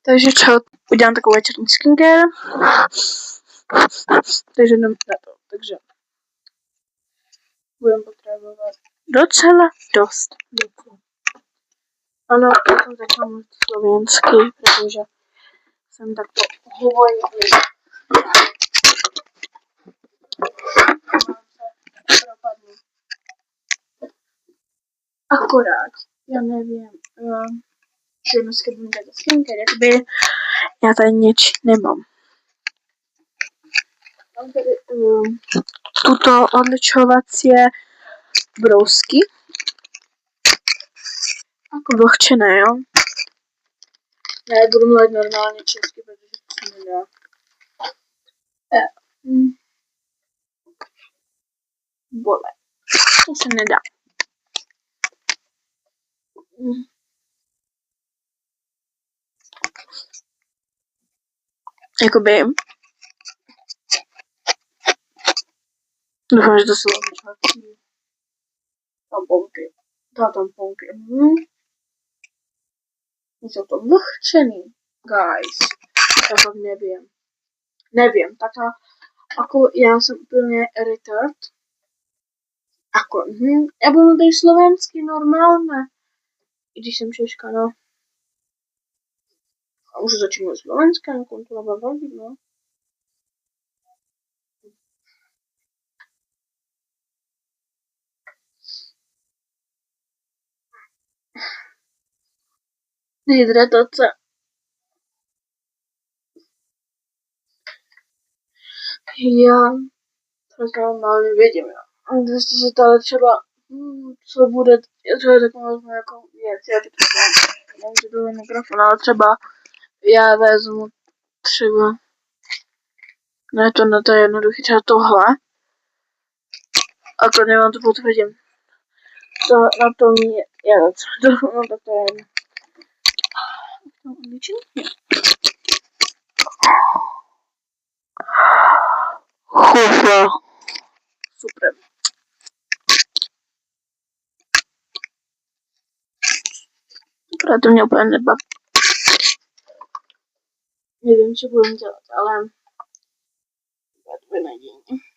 Takže čo, udělám takovou večerní skincare. Takže jdem na to. Takže budem potřebovat docela dost věcí. Ano, já jsem začala mluvit slovensky, protože jsem takto hovorila. Akorát, já nevím, že dneska budu dělat skincare, jakoby já tady nič nemám. Mám tady tuto odličovací brousky. Jako vlhčené, jo. Ne, budu mluvit normálně česky, protože to se nedá. Vole. To se nedá. Jakoby. Doufám, že to jsou odličovací tamponky. Tamponky. Jsou to vlhčený, guys. Já to nevím. Nevím, tak jako já jsem úplně retard. Ako, já budu mluvit slovensky normálně. I když jsem Češka, no. A už začnu mluvit slovensky, jako to byla velmi, no. Hydratace. Já to normálně vidím, jo. A když se stalo třeba, co bude, to je taková jako věc, já teď nevím, že to je mikrofon, ale třeba já vezmu třeba, ne to je jednoduchý, třeba tohle, a to nemám to potvrdím. To na tom je, no tak to je jedno. Chufa. Super. Akorát to mě úplně nebaví. Nevím, co budem dělat, ale to je nadějně.